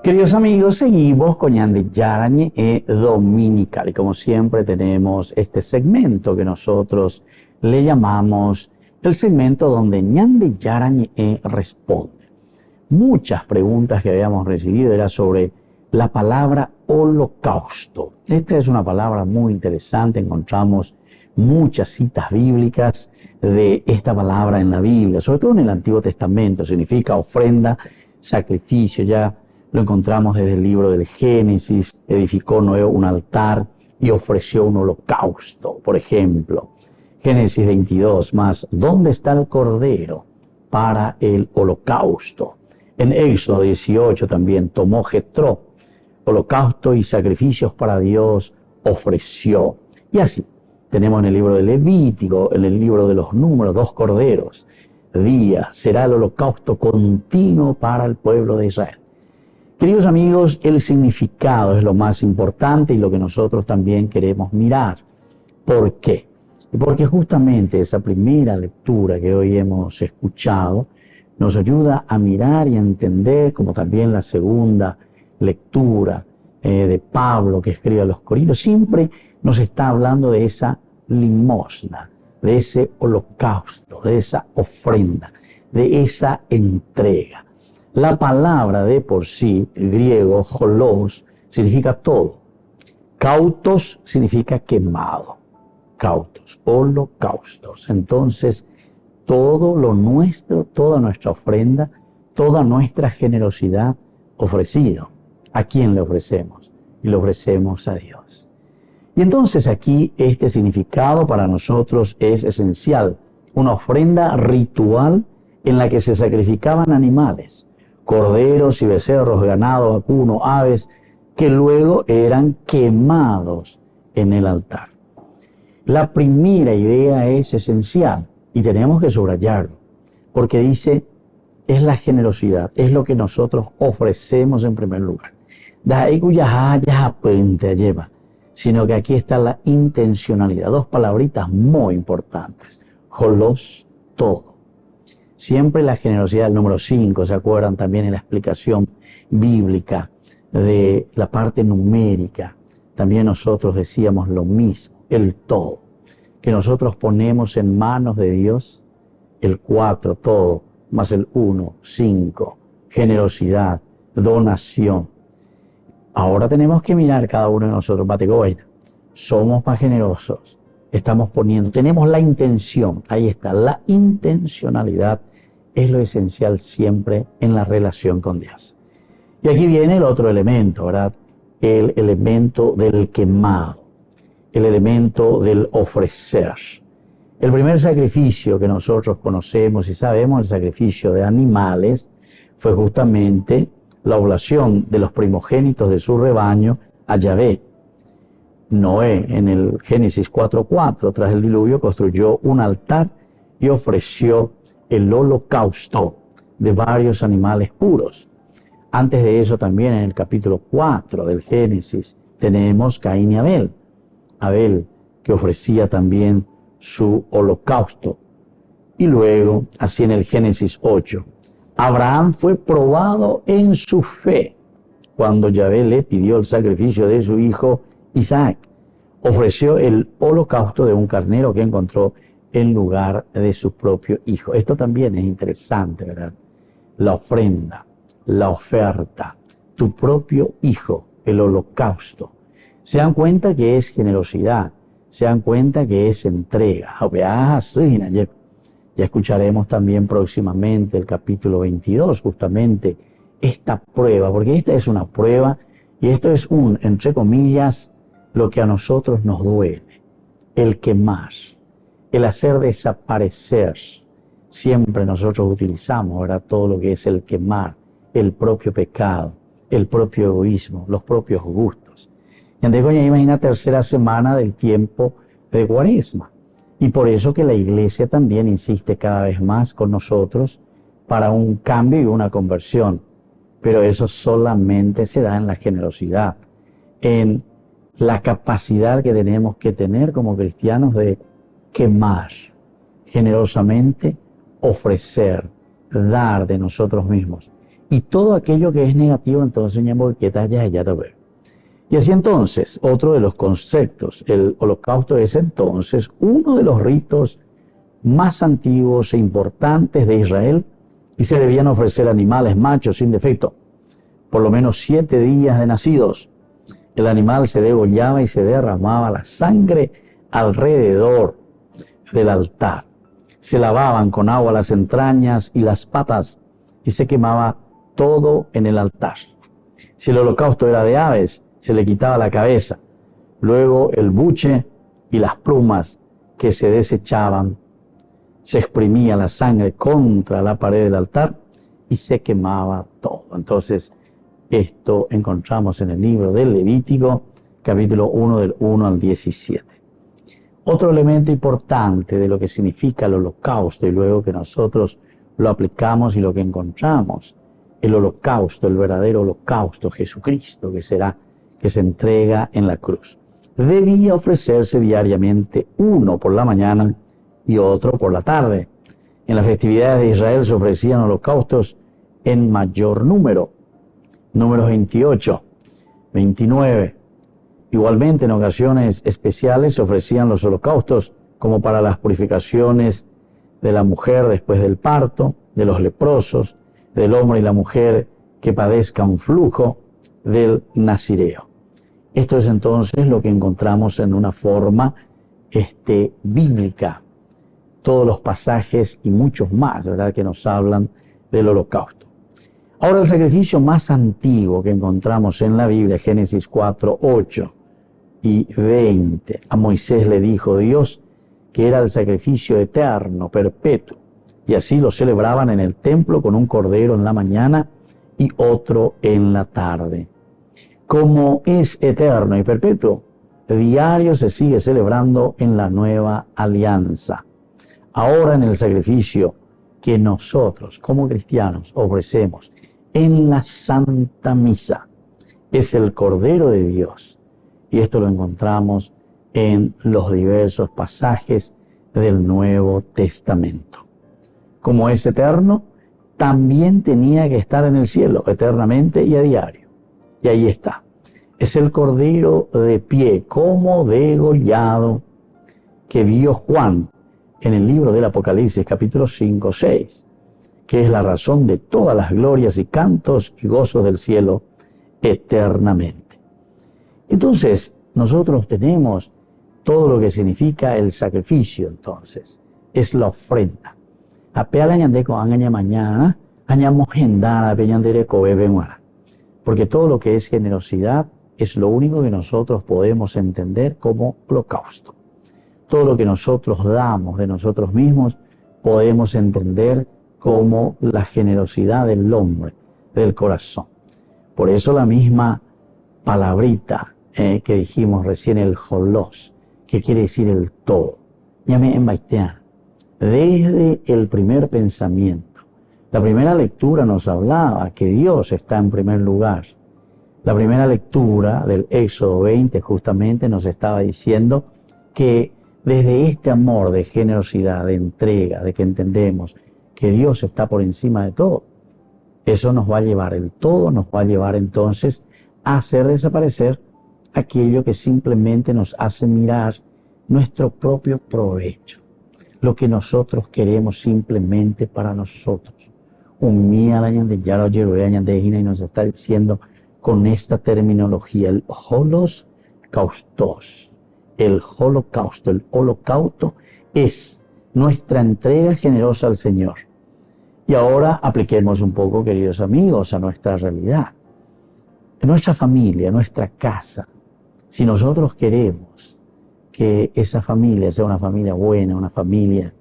Queridos amigos, seguimos con Ñande Yarañe Dominical y como siempre tenemos este segmento que nosotros le llamamos el segmento donde Ñande Yarañe responde. Muchas preguntas que habíamos recibido era sobre la palabra holocausto. Esta es una palabra muy interesante, encontramos muchas citas bíblicas de esta palabra en la Biblia, sobre todo en el Antiguo Testamento, significa ofrenda, sacrificio, ya lo encontramos desde el libro del Génesis, edificó Noé un altar y ofreció un holocausto, por ejemplo. Génesis 22, más, ¿dónde está el cordero para el holocausto? En Éxodo 18 también tomó Jetro, holocausto y sacrificios para Dios ofreció. Y así, tenemos en el libro de Levítico, en el libro de los Números, 2 corderos. Día será el holocausto continuo para el pueblo de Israel. Queridos amigos, el significado es lo más importante y lo que nosotros también queremos mirar. ¿Por qué? Porque justamente esa primera lectura que hoy hemos escuchado nos ayuda a mirar y a entender, como también la segunda lectura de Pablo que escribe a los Corintios, siempre nos está hablando de esa limosna, de ese holocausto, de esa ofrenda, de esa entrega. La palabra de por sí, el griego, holos, significa todo. Kautos significa quemado. Kautos, holocaustos. Entonces, todo lo nuestro, toda nuestra ofrenda, toda nuestra generosidad ofrecido. ¿A quién le ofrecemos? Y le ofrecemos a Dios. Y entonces aquí este significado para nosotros es esencial. Una ofrenda ritual en la que se sacrificaban animales, corderos y becerros, ganado, vacuno, aves, que luego eran quemados en el altar. La primera idea es esencial y tenemos que subrayarlo, porque dice, es la generosidad, es lo que nosotros ofrecemos en primer lugar. Sino que aquí está la intencionalidad, 2 palabritas muy importantes, holos, todo. Siempre la generosidad, el número 5, ¿se acuerdan? También en la explicación bíblica de la parte numérica, también nosotros decíamos lo mismo, el todo, que nosotros ponemos en manos de Dios, el 4, todo, más el 1, 5, generosidad, donación. Ahora tenemos que mirar cada uno de nosotros, Bategoina, somos más generosos, estamos poniendo, tenemos la intención, ahí está, la intencionalidad es lo esencial siempre en la relación con Dios. Y aquí viene el otro elemento, ¿verdad? El elemento del quemado, el elemento del ofrecer. El primer sacrificio que nosotros conocemos y sabemos, el sacrificio de animales, fue justamente la oblación de los primogénitos de su rebaño a Yahvé. Noé, en el Génesis 4:4, tras el diluvio, construyó un altar y ofreció el holocausto de varios animales puros. Antes de eso también en el capítulo 4 del Génesis tenemos Caín y Abel. Abel que ofrecía también su holocausto. Y luego, así en el Génesis 8, Abraham fue probado en su fe cuando Yahvé le pidió el sacrificio de su hijo Isaac. Ofreció el holocausto de un carnero que encontró en lugar de su propio hijo. Esto también es interesante, ¿verdad? La ofrenda, la oferta, tu propio hijo, el holocausto. Se dan cuenta que es generosidad, se dan cuenta que es entrega. Ya escucharemos también próximamente el capítulo 22, justamente esta prueba, porque esta es una prueba y esto es entre comillas, lo que a nosotros nos duele, el quemar, el hacer desaparecer. Siempre nosotros utilizamos, ¿verdad?, todo lo que es el quemar, el propio pecado, el propio egoísmo, los propios gustos. Y antecoña, imagina tercera semana del tiempo de Cuaresma. Y por eso que la Iglesia también insiste cada vez más con nosotros para un cambio y una conversión. Pero eso solamente se da en la generosidad, en la capacidad que tenemos que tener como cristianos de quemar generosamente, ofrecer, dar de nosotros mismos. y todo aquello que es negativo, entonces ya te veo. Y así entonces, otro de los conceptos, el holocausto es entonces uno de los ritos más antiguos e importantes de Israel, y se debían ofrecer animales machos sin defecto, por lo menos 7 días de nacidos. El animal se degollaba y se derramaba la sangre alrededor del altar. Se lavaban con agua las entrañas y las patas y se quemaba todo en el altar. Si el holocausto era de aves, se le quitaba la cabeza, luego el buche y las plumas que se desechaban. Se exprimía la sangre contra la pared del altar y se quemaba todo. Entonces, esto encontramos en el libro del Levítico, capítulo 1, del 1 al 17. Otro elemento importante de lo que significa el holocausto, y luego que nosotros lo aplicamos y lo que encontramos, el holocausto, el verdadero holocausto, Jesucristo, que se entrega en la cruz. Debía ofrecerse diariamente, uno por la mañana y otro por la tarde. En las festividades de Israel se ofrecían holocaustos en mayor número. Números 28, 29. Igualmente, en ocasiones especiales se ofrecían los holocaustos como para las purificaciones de la mujer después del parto, de los leprosos, del hombre y la mujer que padezca un flujo, del nazireo. Esto es entonces lo que encontramos en una forma bíblica. Todos los pasajes y muchos más, ¿verdad?, que nos hablan del holocausto. Ahora, el sacrificio más antiguo que encontramos en la Biblia, Génesis 4, 8 y 20. A Moisés le dijo Dios que era el sacrificio eterno, perpetuo, y así lo celebraban en el templo con un cordero en la mañana y otro en la tarde. Como es eterno y perpetuo, diario se sigue celebrando en la nueva alianza. Ahora, en el sacrificio que nosotros como cristianos ofrecemos en la Santa Misa, es el Cordero de Dios. Y esto lo encontramos en los diversos pasajes del Nuevo Testamento. Como es eterno, también tenía que estar en el cielo eternamente y a diario. Y ahí está. Es el Cordero de pie, como degollado, que vio Juan en el libro del Apocalipsis, capítulo 5, 6, que es la razón de todas las glorias y cantos y gozos del cielo eternamente. Entonces, nosotros tenemos todo lo que significa el sacrificio, entonces, es la ofrenda. Porque todo lo que es generosidad es lo único que nosotros podemos entender como holocausto. Todo lo que nosotros damos de nosotros mismos podemos entender como la generosidad del hombre, del corazón. Por eso la misma palabrita que dijimos recién, el holos, que quiere decir el todo. Llame en baiteano. Desde el primer pensamiento, la primera lectura nos hablaba que Dios está en primer lugar. La primera lectura del Éxodo 20 justamente nos estaba diciendo que desde este amor de generosidad, de entrega, de que entendemos que Dios está por encima de todo, eso nos va a llevar, el todo nos va a llevar entonces a hacer desaparecer aquello que simplemente nos hace mirar nuestro propio provecho, lo que nosotros queremos simplemente para nosotros. Un mía de Yaro Yerueña y nos está diciendo con esta terminología, el holocaustos. El holocausto, el holocausto es nuestra entrega generosa al Señor. Y ahora apliquemos un poco, queridos amigos, a nuestra realidad. En nuestra familia, en nuestra casa, si nosotros queremos que esa familia sea una familia buena, una familia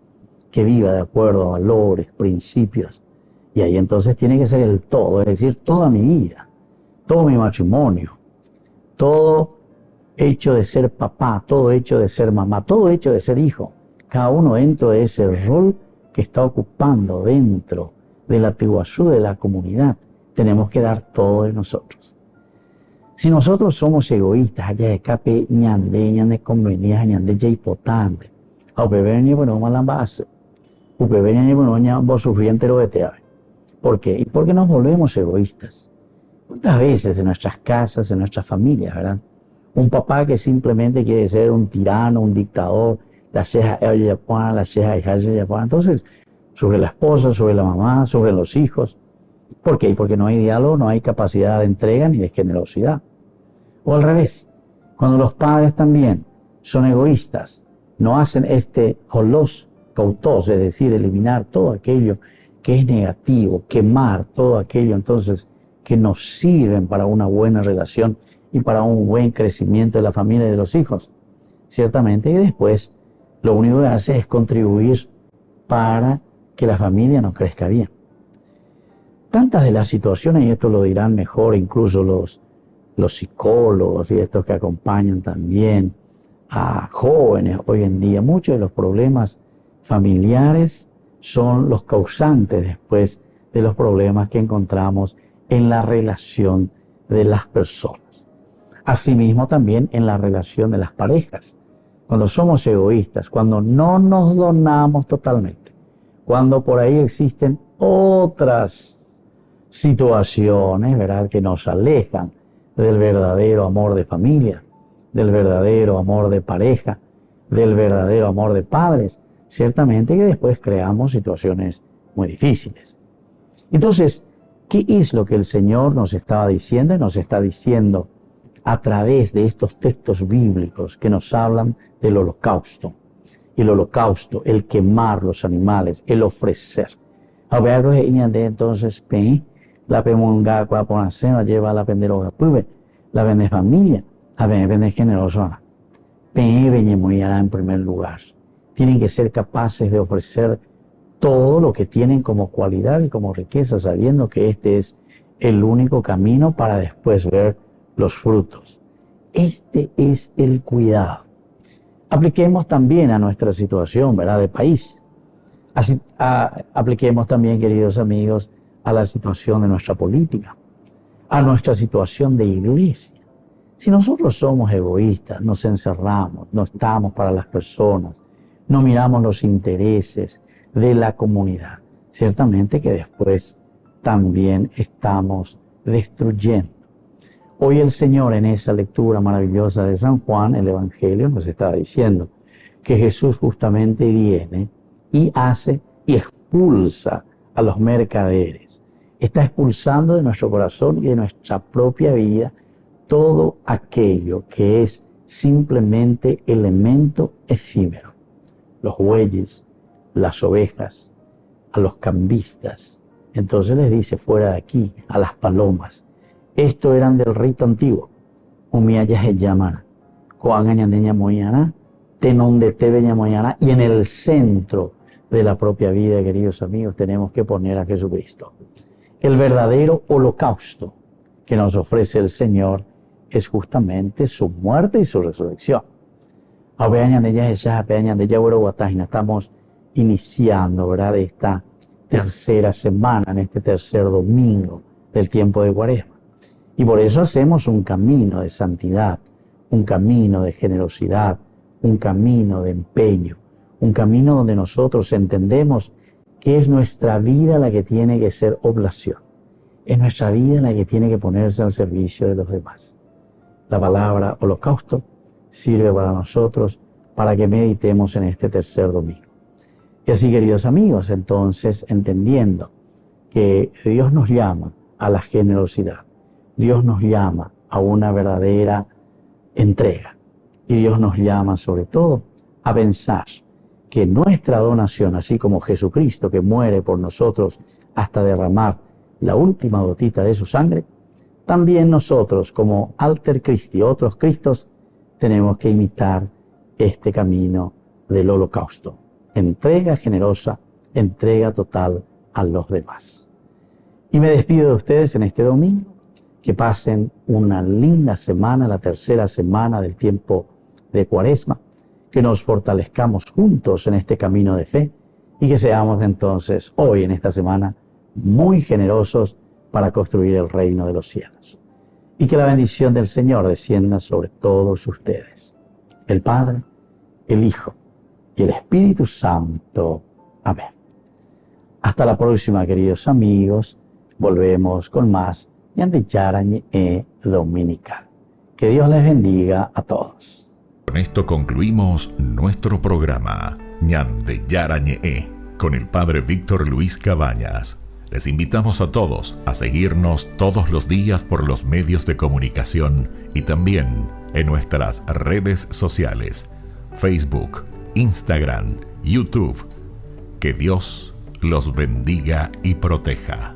que viva de acuerdo a valores, principios, y ahí entonces tiene que ser el todo, es decir, toda mi vida, todo mi matrimonio, todo hecho de ser papá, todo hecho de ser mamá, todo hecho de ser hijo, cada uno dentro de ese rol que está ocupando dentro de la tiguazú de la comunidad. Tenemos que dar todo de nosotros. Si nosotros somos egoístas, allá de cape ñande conveniencia, ñande ya importante, a upebeñe bueno malambase, upebeñe bueno ña vos sufriente lo de teave. ¿Por qué? Y porque nos volvemos egoístas. ¿Cuántas veces en nuestras casas, en nuestras familias, verdad? Un papá que simplemente quiere ser un tirano, un dictador, la ceja ella pone, la ceja ella pone. Entonces, sobre la esposa, sobre la mamá, sobre los hijos. ¿Por qué? Porque no hay diálogo, no hay capacidad de entrega ni de generosidad. O al revés, cuando los padres también son egoístas, no hacen este holos cautos, es decir, eliminar todo aquello que es negativo, quemar todo aquello entonces que nos sirven para una buena relación y para un buen crecimiento de la familia y de los hijos. Ciertamente, y después lo único que hace es contribuir para que la familia no crezca bien. Tantas de las situaciones, y esto lo dirán mejor incluso los psicólogos y estos que acompañan también a jóvenes hoy en día, muchos de los problemas familiares son los causantes después de los problemas que encontramos en la relación de las personas. Asimismo también en la relación de las parejas. Cuando somos egoístas, cuando no nos donamos totalmente, cuando por ahí existen otras situaciones, ¿verdad?, que nos alejan del verdadero amor de familia, del verdadero amor de pareja, del verdadero amor de padres, ciertamente que después creamos situaciones muy difíciles. Entonces, ¿qué es lo que el Señor nos estaba diciendo? Nos está diciendo a través de estos textos bíblicos que nos hablan del holocausto. El holocausto, el quemar los animales, el ofrecer. Entonces, la pemonga cuaponacena lleva la penderoga pube, la vende familia, la vende generosa. En primer lugar. Tienen que ser capaces de ofrecer todo lo que tienen como cualidad y como riqueza, sabiendo que este es el único camino para después ver los frutos. Este es el cuidado. Apliquemos también a nuestra situación, ¿verdad?, de país. Así, apliquemos también, queridos amigos, a la situación de nuestra política, a nuestra situación de iglesia. Si nosotros somos egoístas, nos encerramos, no estamos para las personas, no miramos los intereses de la comunidad, ciertamente que después también estamos destruyendo. Hoy el Señor, en esa lectura maravillosa de San Juan, el Evangelio, nos está diciendo que Jesús justamente viene y hace y expulsa a los mercaderes. Está expulsando de nuestro corazón y de nuestra propia vida todo aquello que es simplemente elemento efímero. Los bueyes, las ovejas, a los cambistas. Entonces les dice, fuera de aquí, a las palomas. Esto eran del rito antiguo. Umiyaya se llaman. Coangañandeña moyana, tenonde tebeña moyana. Y en el centro de la propia vida, queridos amigos, tenemos que poner a Jesucristo. El verdadero holocausto que nos ofrece el Señor es justamente su muerte y su resurrección. Estamos iniciando, ¿verdad?, esta tercera semana, en este tercer domingo del tiempo de Cuaresma. Y por eso hacemos un camino de santidad, un camino de generosidad, un camino de empeño, un camino donde nosotros entendemos que es nuestra vida la que tiene que ser oblación. Es nuestra vida la que tiene que ponerse al servicio de los demás. La palabra holocausto sirve para nosotros para que meditemos en este tercer domingo. Y así, queridos amigos, entonces, entendiendo que Dios nos llama a la generosidad, Dios nos llama a una verdadera entrega y Dios nos llama sobre todo a pensar que nuestra donación, así como Jesucristo que muere por nosotros hasta derramar la última gotita de su sangre, también nosotros como alter Christi, otros Cristos, tenemos que imitar este camino del holocausto. Entrega generosa, entrega total a los demás. Y me despido de ustedes en este domingo. Que pasen una linda semana, la tercera semana del tiempo de Cuaresma. Que nos fortalezcamos juntos en este camino de fe y que seamos entonces hoy en esta semana muy generosos para construir el reino de los cielos. Y que la bendición del Señor descienda sobre todos ustedes. El Padre, el Hijo y el Espíritu Santo. Amén. Hasta la próxima, queridos amigos. Volvemos con más Ñande Yarañe Dominical. Que Dios les bendiga a todos. Con esto concluimos nuestro programa Ñande Yarañe con el Padre Víctor Luis Cabañas. Les invitamos a todos a seguirnos todos los días por los medios de comunicación y también en nuestras redes sociales, Facebook, Instagram, YouTube. Que Dios los bendiga y proteja.